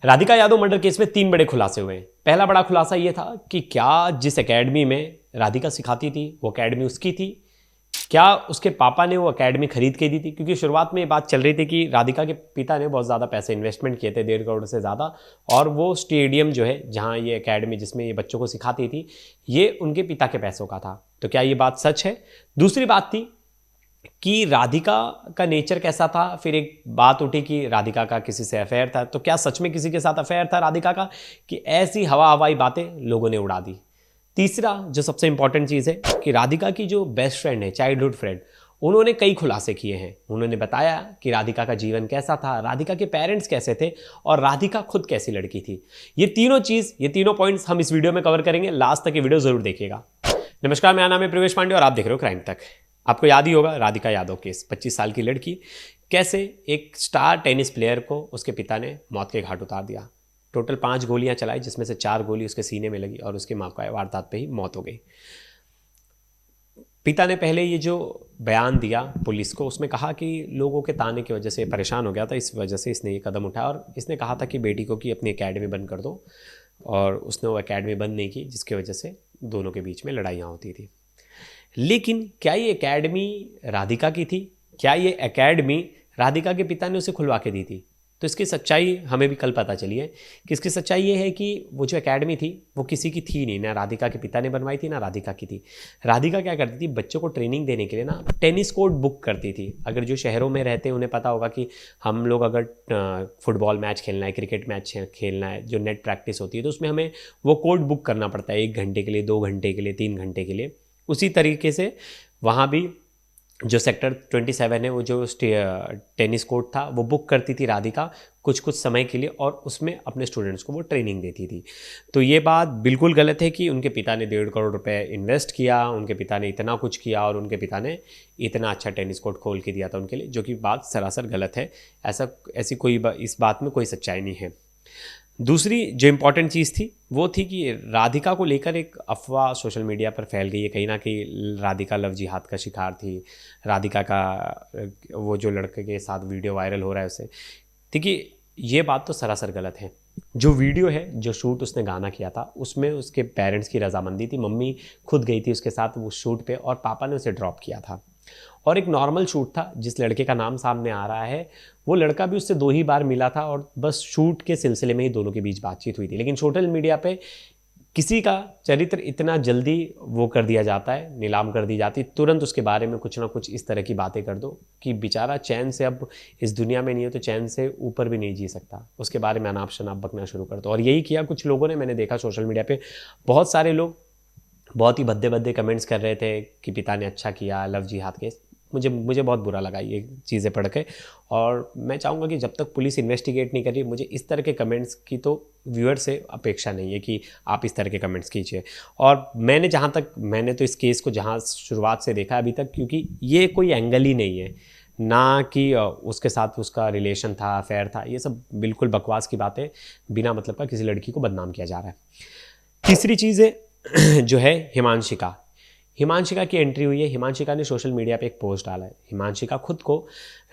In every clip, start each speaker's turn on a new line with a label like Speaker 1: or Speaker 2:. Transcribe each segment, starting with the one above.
Speaker 1: Radhika Yadav murder case में 3 बड़े खुलासे हुए हैं। पहला बड़ा खुलासा यह था कि क्या जिस एकेडमी में राधिका सिखाती थी वो एकेडमी उसकी थी, क्या उसके पापा ने वो एकेडमी खरीद के दी थी, क्योंकि शुरुआत में ये बात चल रही थी कि राधिका के पिता ने बहुत ज़्यादा पैसे इन्वेस्टमेंट किए थे, 1.5 करोड़ से ज़्यादा, और वो स्टेडियम जो है जहाँ ये एकेडमी जिसमें ये बच्चों को सिखाती थी ये उनके पिता के पैसों का था। तो क्या ये बात सच है? दूसरी बात थी कि राधिका का नेचर कैसा था। फिर एक बात उठी कि राधिका का किसी से अफेयर था। तो क्या सच में किसी के साथ अफेयर था राधिका का, कि ऐसी हवा हवाई बातें लोगों ने उड़ा दी। तीसरा जो सबसे इंपॉर्टेंट चीज़ है कि राधिका की जो बेस्ट फ्रेंड है, चाइल्डहुड फ्रेंड, उन्होंने कई खुलासे किए हैं। उन्होंने बताया कि राधिका का जीवन कैसा था, राधिका के पेरेंट्स कैसे थे और राधिका खुद कैसी लड़की थी। ये तीनों पॉइंट्स हम इस वीडियो में कवर करेंगे। लास्ट तक ये वीडियो जरूर देखिएगा। नमस्कार, मेरा नाम है प्रवेश पांडे और आप देख रहे हो क्राइम तक। आपको याद ही होगा राधिका यादव केस, 25 साल की लड़की कैसे एक स्टार टेनिस प्लेयर को उसके पिता ने मौत के घाट उतार दिया। टोटल 5 गोलियां चलाई जिसमें से 4 गोली उसके सीने में लगी और उसकी मां का वारदात पे ही मौत हो गई। पिता ने पहले ये जो बयान दिया पुलिस को, उसमें कहा कि लोगों के ताने की वजह से परेशान हो गया था, इस वजह से इसने ये कदम उठाया और इसने कहा था कि बेटी को कि अपनी एकेडमी बंद कर दो, और उसने वो एकेडमी बंद नहीं की, जिसकी वजह से दोनों के बीच में लड़ाइयाँ होती थी। लेकिन क्या ये एकेडमी राधिका की थी? क्या ये एकेडमी राधिका के पिता ने उसे खुलवा के दी थी? तो इसकी सच्चाई हमें भी कल पता चली है कि इसकी सच्चाई ये है कि वो जो एकेडमी थी वो किसी की थी नहीं, ना राधिका के पिता ने बनवाई थी ना राधिका की थी। राधिका क्या करती थी, बच्चों को ट्रेनिंग देने के लिए ना टेनिस कोर्ट बुक करती थी। अगर जो शहरों में रहते हैं उन्हें पता होगा कि हम लोग अगर फुटबॉल मैच खेलना है, क्रिकेट मैच खेलना है, जो नेट प्रैक्टिस होती है, तो उसमें हमें वो कोर्ट बुक करना पड़ता है 1 घंटे के लिए, 2 घंटे के लिए, 3 घंटे के लिए। उसी तरीके से वहाँ भी जो सेक्टर 27 है, वो जो टेनिस कोर्ट था वो बुक करती थी राधिका कुछ कुछ समय के लिए, और उसमें अपने स्टूडेंट्स को वो ट्रेनिंग देती थी। तो ये बात बिल्कुल गलत है कि उनके पिता ने 1.5 करोड़ रुपए इन्वेस्ट किया, उनके पिता ने इतना कुछ किया और उनके पिता ने इतना अच्छा टेनिस कोर्ट खोल के दिया था उनके लिए, जो कि बात सरासर गलत है। ऐसी कोई इस बात में कोई सच्चाई नहीं है। दूसरी जो इम्पॉर्टेंट चीज़ थी वो थी कि राधिका को लेकर एक अफवाह सोशल मीडिया पर फैल गई है, कहीं ना कहीं राधिका लव जिहाद का शिकार थी। राधिका का वो जो लड़के के साथ वीडियो वायरल हो रहा है उसे, देखिए ये बात तो सरासर गलत है। जो वीडियो है, जो शूट उसने गाना किया था, उसमें उसके पेरेंट्स की रजामंदी थी। मम्मी खुद गई थी उसके साथ वो शूट पे और पापा ने उसे ड्रॉप किया था। और एक नॉर्मल शूट था। जिस लड़के का नाम सामने आ रहा है वो लड़का भी उससे 2 ही बार मिला था और बस शूट के सिलसिले में ही दोनों के बीच बातचीत हुई थी। लेकिन सोशल मीडिया पे किसी का चरित्र इतना जल्दी वो कर दिया जाता है, नीलाम कर दी जाती, तुरंत उसके बारे में कुछ ना कुछ इस तरह की बातें कर दो कि बेचारा चैन से अब इस दुनिया में नहीं हो तो चैन से ऊपर भी नहीं जी सकता। उसके बारे में अनाप शनाप बकना शुरू कर दो। और यही किया कुछ लोगों ने। मैंने देखा सोशल मीडिया पे बहुत सारे लोग बहुत ही भद्दे भद्दे कमेंट्स कर रहे थे कि पिता ने अच्छा किया, लव जिहाद के। मुझे बहुत बुरा लगा ये चीज़ें पढ़ के। और मैं चाहूँगा कि जब तक पुलिस इन्वेस्टिगेट नहीं कर रही, मुझे इस तरह के कमेंट्स की तो व्यूअर से अपेक्षा नहीं है कि आप इस तरह के कमेंट्स कीजिए। और मैंने तो इस केस को जहाँ शुरुआत से देखा अभी तक, क्योंकि ये कोई एंगल ही नहीं है, ना कि उसके साथ उसका रिलेशन था, अफेयर था, ये सब बिल्कुल बकवास की बातें, बिना मतलब का किसी लड़की को बदनाम किया जा रहा है। तीसरी चीज़ है जो है हिमांशिका की एंट्री हुई है। हिमांशिका ने सोशल मीडिया पे एक पोस्ट डाला है। हिमांशिका खुद को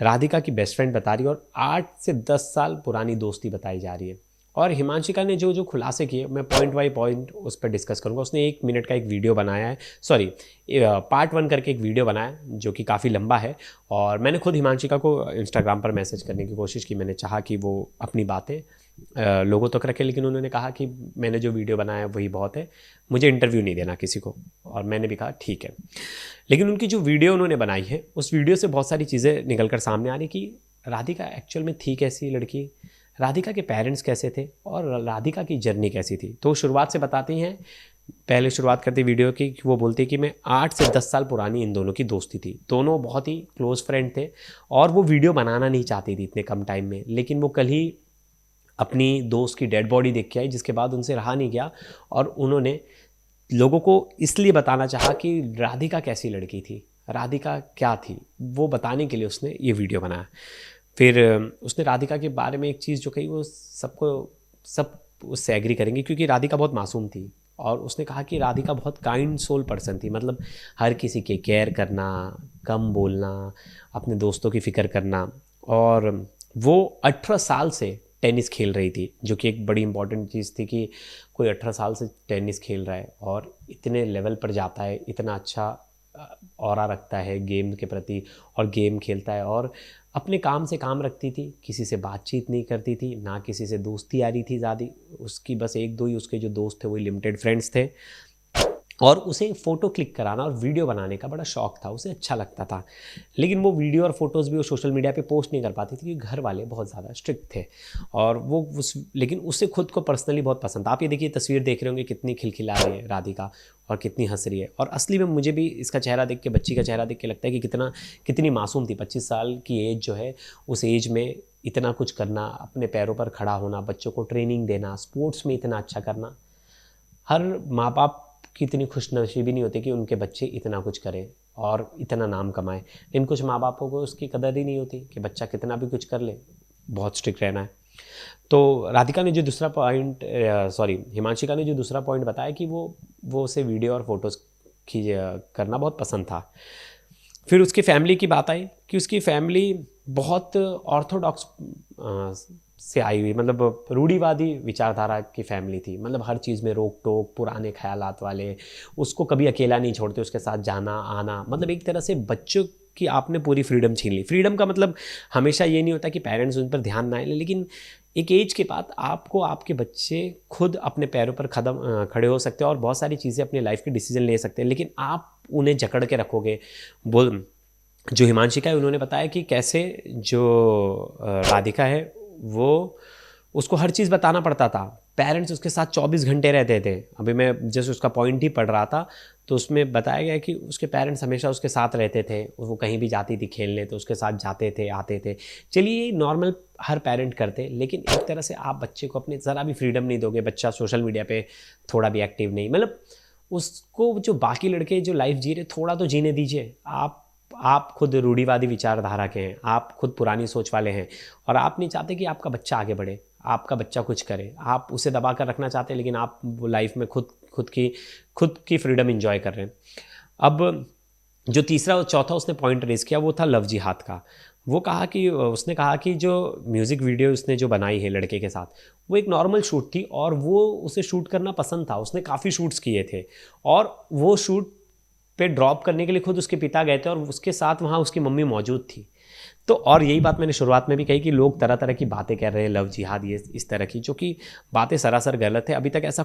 Speaker 1: राधिका की बेस्ट फ्रेंड बता रही है और 8 से 10 साल पुरानी दोस्ती बताई जा रही है। और हिमांशिका ने जो जो खुलासे किए, मैं पॉइंट बाई पॉइंट उस पर डिस्कस करूंगा। उसने 1 मिनट का एक वीडियो बनाया है, सॉरी पार्ट 1 करके एक वीडियो बनाया है जो कि काफ़ी लंबा है। और मैंने खुद हिमांशिका को इंस्टाग्राम पर मैसेज करने की कोशिश की। मैंने चाहा कि वो अपनी बातें लोगों तक रखे, लेकिन उन्होंने कहा कि मैंने जो वीडियो बनाया वही बहुत है, मुझे इंटरव्यू नहीं देना किसी को। और मैंने भी कहा ठीक है। लेकिन उनकी जो वीडियो उन्होंने बनाई है, उस वीडियो से बहुत सारी चीज़ें निकल कर सामने आ रही कि राधिका एक्चुअल में थी कैसी लड़की, राधिका के पेरेंट्स कैसे थे और राधिका की जर्नी कैसी थी। तो शुरुआत से बताती हैं, पहले शुरुआत करती वीडियो की कि वो बोलती कि मैं 8 से 10 साल पुरानी इन दोनों की दोस्ती थी। दोनों बहुत ही क्लोज फ्रेंड थे और वो वीडियो बनाना नहीं चाहती थी इतने कम टाइम में। लेकिन वो कल ही अपनी दोस्त की डेड बॉडी देख के आई, जिसके बाद उनसे रहा नहीं गया और उन्होंने लोगों को इसलिए बताना चाहा कि राधिका कैसी लड़की थी, राधिका क्या थी, वो बताने के लिए उसने ये वीडियो बनाया। फिर उसने राधिका के बारे में एक चीज़ जो कही वो सब उससे एग्री करेंगे, क्योंकि राधिका बहुत मासूम थी। और उसने कहा कि राधिका बहुत काइंड सोल पर्सन थी, मतलब हर किसी के केयर करना, कम बोलना, अपने दोस्तों की फ़िक्र करना। और वो 18 साल से टेनिस खेल रही थी, जो कि एक बड़ी इंपॉर्टेंट चीज़ थी कि कोई 18 साल से टेनिस खेल रहा है और इतने लेवल पर जाता है, इतना अच्छा ऑरा रखता है गेम के प्रति और गेम खेलता है और अपने काम से काम रखती थी, किसी से बातचीत नहीं करती थी, ना किसी से दोस्ती आ रही थी ज़्यादा। उसकी बस एक दो ही उसके जो दोस्त थे वही लिमिटेड फ्रेंड्स थे और उसे फ़ोटो क्लिक कराना और वीडियो बनाने का बड़ा शौक था, उसे अच्छा लगता था। लेकिन वो वीडियो और फ़ोटोज़ भी वो सोशल मीडिया पे पोस्ट नहीं कर पाती थी क्योंकि घर वाले बहुत ज़्यादा स्ट्रिक्ट थे और वो लेकिन उसे खुद को पर्सनली बहुत पसंद था। आप ये देखिए तस्वीर देख रहे होंगे कितनी खिलखिला रही है राधिका और कितनी हंस रही है और असली में मुझे भी इसका चेहरा देख के, बच्ची का चेहरा देख के लगता है कि कितनी मासूम थी। 25 साल की एज जो है, उस एज में इतना कुछ करना, अपने पैरों पर खड़ा होना, बच्चों को ट्रेनिंग देना, स्पोर्ट्स में इतना अच्छा करना, हर माँ बाप की इतनी खुशनसीबी नहीं होती कि उनके बच्चे इतना कुछ करें और इतना नाम कमाएं। लेकिन कुछ माँ बापों को उसकी कदर ही नहीं होती कि बच्चा कितना भी कुछ कर ले, बहुत स्ट्रिक्ट रहना है। तो राधिका ने जो दूसरा पॉइंट हिमांशिका ने जो दूसरा पॉइंट बताया कि वो उसे वीडियो और फोटोज़ करना बहुत पसंद था। फिर उसकी फैमिली की बात आई कि उसकी फैमिली बहुत ऑर्थोडॉक्स से आई हुई, मतलब रूढ़िवादी विचारधारा की फैमिली थी। मतलब हर चीज़ में रोक टोक, पुराने ख्यालात वाले, उसको कभी अकेला नहीं छोड़ते, उसके साथ जाना आना। मतलब एक तरह से बच्चों की आपने पूरी फ्रीडम छीन ली। फ्रीडम का मतलब हमेशा ये नहीं होता कि पेरेंट्स उन पर ध्यान ना आए, लेकिन एक एज के बाद आपको आपके बच्चे खुद अपने पैरों पर खड़े हो सकते हैं और बहुत सारी चीज़ें अपनी लाइफ के डिसीजन ले सकते हैं, लेकिन आप उन्हें जकड़ के रखोगे। बोल जो हिमांशिका है उन्होंने बताया कि कैसे जो राधिका है वो उसको हर चीज़ बताना पड़ता था, पेरेंट्स उसके साथ 24 घंटे रहते थे। अभी मैं जैसे उसका पॉइंट ही पढ़ रहा था तो उसमें बताया गया कि उसके पेरेंट्स हमेशा उसके साथ रहते थे, वो कहीं भी जाती थी खेलने तो उसके साथ जाते थे आते थे। चलिए नॉर्मल हर पेरेंट करते, लेकिन एक तरह से आप बच्चे को अपने ज़रा भी फ्रीडम नहीं दोगे, बच्चा सोशल मीडिया पे थोड़ा भी एक्टिव नहीं, मतलब उसको जो बाकी लड़के जो लाइफ जी रहे थोड़ा तो जीने दीजिए। आप खुद रूढ़िवादी विचारधारा के हैं, आप खुद पुरानी सोच वाले हैं और आप नहीं चाहते कि आपका बच्चा आगे बढ़े, आपका बच्चा कुछ करे। आप उसे दबा कर रखना चाहते हैं, लेकिन आप वो लाइफ में खुद की फ्रीडम एंजॉय कर रहे हैं। अब जो तीसरा और चौथा उसने पॉइंट रेज किया वो था लव जिहाद का। उसने कहा कि जो म्यूज़िक वीडियो उसने जो बनाई है लड़के के साथ, वो एक नॉर्मल शूट थी और वो उसे शूट करना पसंद था। उसने काफ़ी शूट्स किए थे और वो शूट पे ड्रॉप करने के लिए खुद उसके पिता गए थे और उसके साथ वहाँ उसकी मम्मी मौजूद थी। तो और यही बात मैंने शुरुआत में भी कही कि लोग तरह तरह की बातें कर रहे हैं, लव जिहाद ये इस तरह की, जो कि बातें सरासर गलत है। अभी तक ऐसा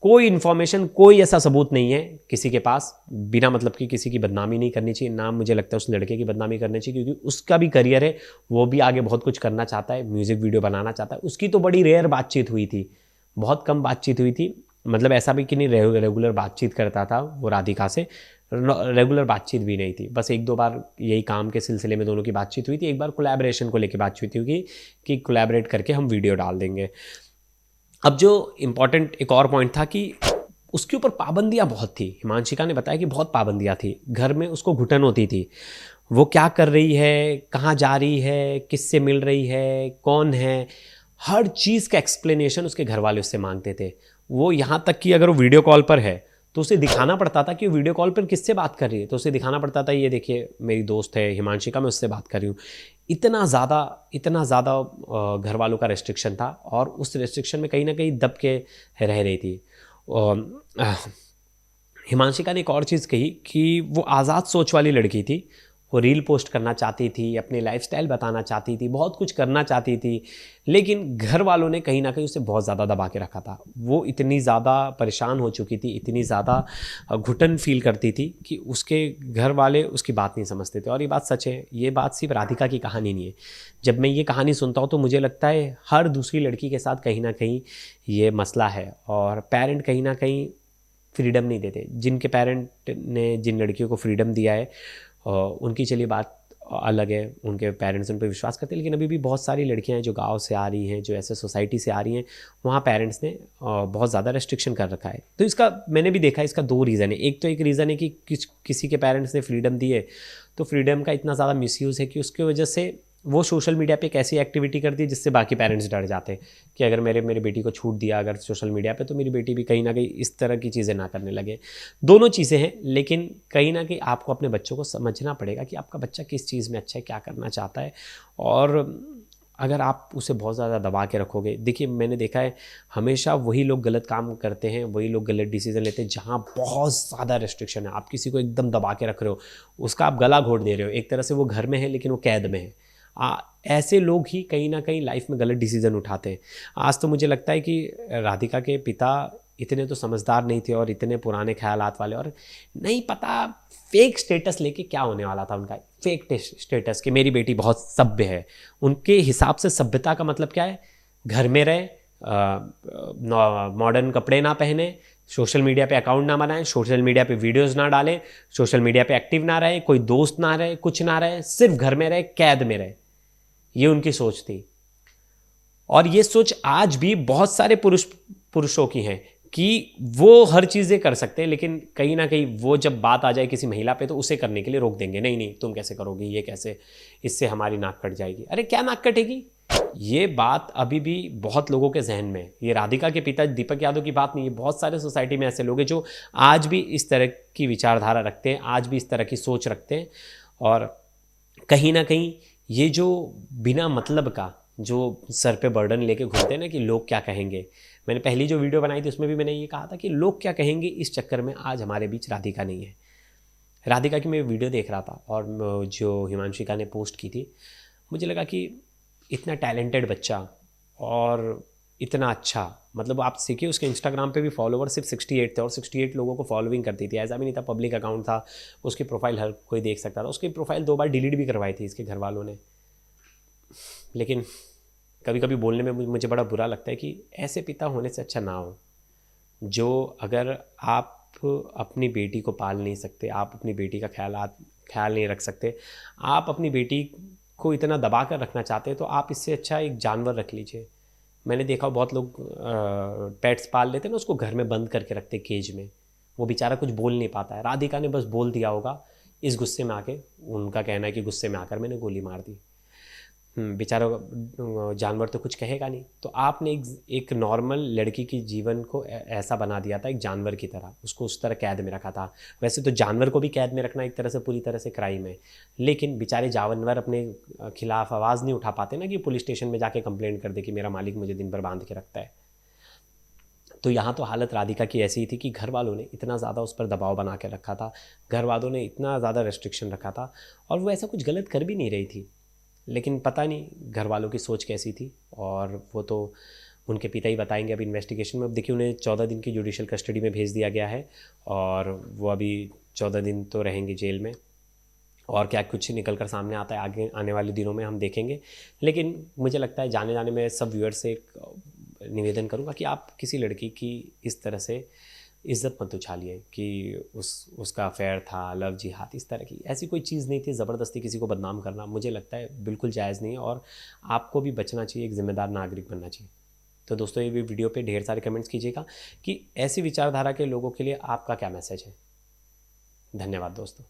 Speaker 1: कोई इन्फॉर्मेशन, कोई ऐसा सबूत नहीं है किसी के पास। बिना मतलब कि किसी की बदनामी नहीं करनी चाहिए, ना मुझे लगता है उस लड़के की बदनामी करनी चाहिए, क्योंकि उसका भी करियर है, वो भी आगे बहुत कुछ करना चाहता है, म्यूज़िक वीडियो बनाना चाहता है। उसकी तो बड़ी रेयर बातचीत हुई थी, बहुत कम बातचीत हुई थी। मतलब ऐसा भी कि नहीं रेगुलर बातचीत करता था वो राधिका से, रेगुलर बातचीत भी नहीं थी। बस एक दो बार यही काम के सिलसिले में दोनों की बातचीत हुई थी। एक बार कोलैबोरेशन को लेकर बातचीत हुई थी कि कोलैबोरेट करके हम वीडियो डाल देंगे। अब जो इम्पॉर्टेंट एक और पॉइंट था कि उसके ऊपर पाबंदियाँ बहुत थी। हिमांशिका ने बताया कि बहुत पाबंदियाँ थी, घर में उसको घुटन होती थी। वो क्या कर रही है, कहाँ जा रही है, किससे मिल रही है, कौन है, हर चीज़ का एक्सप्लेनेशन उसके घर वाले उससे मांगते थे। वो यहाँ तक कि अगर वो वीडियो कॉल पर है तो उसे दिखाना पड़ता था कि वो वीडियो कॉल पर किससे बात कर रही है, तो उसे दिखाना पड़ता था ये देखिए मेरी दोस्त है हिमांशिका, मैं उससे बात कर रही हूँ। इतना ज़्यादा घर वालों का रेस्ट्रिक्शन था और उस रेस्ट्रिक्शन में कहीं ना कहीं दब के रह रही थी। हिमांशिका ने एक और चीज़ कही कि वो आज़ाद सोच वाली लड़की थी। वो रील पोस्ट करना चाहती थी, अपनी लाइफस्टाइल बताना चाहती थी, बहुत कुछ करना चाहती थी, लेकिन घर वालों ने कहीं ना कहीं उसे बहुत ज़्यादा दबा के रखा था। वो इतनी ज़्यादा परेशान हो चुकी थी, इतनी ज़्यादा घुटन फील करती थी कि उसके घर वाले उसकी बात नहीं समझते थे। और ये बात सच है, ये बात सिर्फ राधिका की कहानी नहीं है। जब मैं ये कहानी सुनता हूँ तो मुझे लगता है हर दूसरी लड़की के साथ कहीं ना कहीं ये मसला है और पेरेंट कहीं ना कहीं फ्रीडम नहीं देते। जिनके पेरेंट ने जिन लड़कियों को फ्रीडम दिया है उनकी चलिए बात अलग है, उनके पेरेंट्स उन पर विश्वास करते हैं, लेकिन अभी भी बहुत सारी लड़कियां हैं जो गांव से आ रही हैं, जो ऐसे सोसाइटी से आ रही हैं, वहाँ पेरेंट्स ने बहुत ज़्यादा रेस्ट्रिक्शन कर रखा है। तो इसका मैंने भी देखा, इसका दो रीज़न है। एक तो एक रीज़न है कि किसी के पेरेंट्स ने फ्रीडम दी है तो फ्रीडम का इतना ज़्यादा मिसयूज़ है कि उसकी वजह से वो सोशल मीडिया पे एक ऐसी एक्टिविटी करती है जिससे बाकी पेरेंट्स डर जाते हैं कि अगर मेरी बेटी को छूट दिया अगर सोशल मीडिया पे, तो मेरी बेटी भी कहीं ना कहीं इस तरह की चीज़ें ना करने लगे। दोनों चीज़ें हैं, लेकिन कहीं ना कहीं आपको अपने बच्चों को समझना पड़ेगा कि आपका बच्चा किस चीज़ में अच्छा है, क्या करना चाहता है। और अगर आप उसे बहुत ज़्यादा दबा के रखोगे, देखिए मैंने देखा है हमेशा वही लोग गलत काम करते हैं, वही लोग गलत डिसीजन लेते हैं जहाँ बहुत ज़्यादा रेस्ट्रिक्शन है। आप किसी को एकदम दबा के रख रहे हो, उसका आप गला घोट दे रहे हो, एक तरह से वो घर में है लेकिन वो कैद में है। ऐसे लोग ही कहीं ना कहीं लाइफ में गलत डिसीजन उठाते हैं। आज तो मुझे लगता है कि राधिका के पिता इतने तो समझदार नहीं थे और इतने पुराने ख्यालात वाले, और नहीं पता फेक स्टेटस लेके क्या होने वाला था उनका। फेक स्टेटस कि मेरी बेटी बहुत सभ्य है। उनके हिसाब से सभ्यता का मतलब क्या है? घर में रहे, मॉडर्न कपड़े ना पहने, सोशल मीडिया पे अकाउंट ना बनाएं, सोशल मीडिया पे वीडियोस ना डालें, सोशल मीडिया पे एक्टिव ना रहे, कोई दोस्त ना रहे, कुछ ना रहे, सिर्फ घर में रहे, कैद में रहे। ये उनकी सोच थी। और ये सोच आज भी बहुत सारे पुरुषों की है कि वो हर चीज़ें कर सकते हैं, लेकिन कहीं ना कहीं वो जब बात आ जाए किसी महिला पे तो उसे करने के लिए रोक देंगे। नहीं नहीं, तुम कैसे करोगी, ये कैसे, इससे हमारी नाक कट जाएगी। अरे क्या नाक कटेगी? ये बात अभी भी बहुत लोगों के जहन में है। ये राधिका के पिता दीपक यादव की बात नहीं है, बहुत सारे सोसाइटी में ऐसे लोग हैं जो आज भी इस तरह की विचारधारा रखते हैं, आज भी इस तरह की सोच रखते हैं। और कहीं ना कहीं ये जो बिना मतलब का जो सर पे बर्डन लेके घूमते हैं ना कि लोग क्या कहेंगे, मैंने पहली जो वीडियो बनाई थी उसमें भी मैंने ये कहा था कि लोग क्या कहेंगे, इस चक्कर में आज हमारे बीच राधिका नहीं है। राधिका की मैं वीडियो देख रहा था और जो हिमांशिका ने पोस्ट की थी, मुझे लगा कि इतना टैलेंटेड बच्चा और इतना अच्छा, मतलब आप सीखिए उसके इंस्टाग्राम पे भी फॉलोवर सिर्फ 68 थे और 68 लोगों को फॉलोइंग करती थी। ऐसा भी नहीं था, पब्लिक अकाउंट था, उसकी प्रोफाइल हर कोई देख सकता था। उसकी प्रोफाइल 2 बार डिलीट भी करवाई थी इसके घर वालों ने। लेकिन कभी कभी बोलने में मुझे बड़ा बुरा लगता है कि ऐसे पिता होने से अच्छा ना हो, जो अगर आप अपनी बेटी को पाल नहीं सकते, आप अपनी बेटी का ख्याल नहीं रख सकते, आप अपनी बेटी को इतना दबा कर रखना चाहते हैं, तो आप इससे अच्छा एक जानवर रख लीजिए। मैंने देखा बहुत लोग पेट्स पाल लेते हैं ना, उसको घर में बंद करके रखते केज में, वो बेचारा कुछ बोल नहीं पाता है। राधिका ने बस बोल दिया होगा इस गुस्से में आके, उनका कहना है कि गुस्से में आकर मैंने गोली मार दी। बेचारा जानवर तो कुछ कहेगा नहीं। तो आपने एक नॉर्मल लड़की की जीवन को ऐसा बना दिया था एक जानवर की तरह, उसको उस तरह कैद में रखा था। वैसे तो जानवर को भी कैद में रखना एक तरह से पूरी तरह से क्राइम है, लेकिन बेचारे जानवर अपने खिलाफ आवाज़ नहीं उठा पाते ना कि पुलिस स्टेशन में जाके कंप्लेंट कर दे कि मेरा मालिक मुझे दिन भर बांध के रखता है। तो यहाँ तो हालत राधिका की ऐसी ही थी कि घर वालों ने इतना ज़्यादा उस पर दबाव बना के रखा था, घर वालों ने इतना ज़्यादा रेस्ट्रिक्शन रखा था, और वो ऐसा कुछ गलत कर भी नहीं रही थी। लेकिन पता नहीं घर वालों की सोच कैसी थी, और वो तो उनके पिता ही बताएंगे अभी इन्वेस्टिगेशन में। अब देखिए उन्हें 14 दिन की जुडिशल कस्टडी में भेज दिया गया है, और वो अभी 14 दिन तो रहेंगे जेल में, और क्या कुछ निकल कर सामने आता है आगे आने वाले दिनों में हम देखेंगे। लेकिन मुझे लगता है जाने जाने में सब व्यूअर्स से एक निवेदन करूँगा कि आप किसी लड़की की इस तरह से इज्जत मत उछालिए कि उसका अफेयर था, लव जिहाद, इस तरह की ऐसी कोई चीज़ नहीं थी। ज़बरदस्ती किसी को बदनाम करना मुझे लगता है बिल्कुल जायज़ नहीं है, और आपको भी बचना चाहिए, एक ज़िम्मेदार नागरिक बनना चाहिए। तो दोस्तों ये भी वीडियो पे ढेर सारे कमेंट्स कीजिएगा कि ऐसी विचारधारा के लोगों के लिए आपका क्या मैसेज है। धन्यवाद दोस्तों।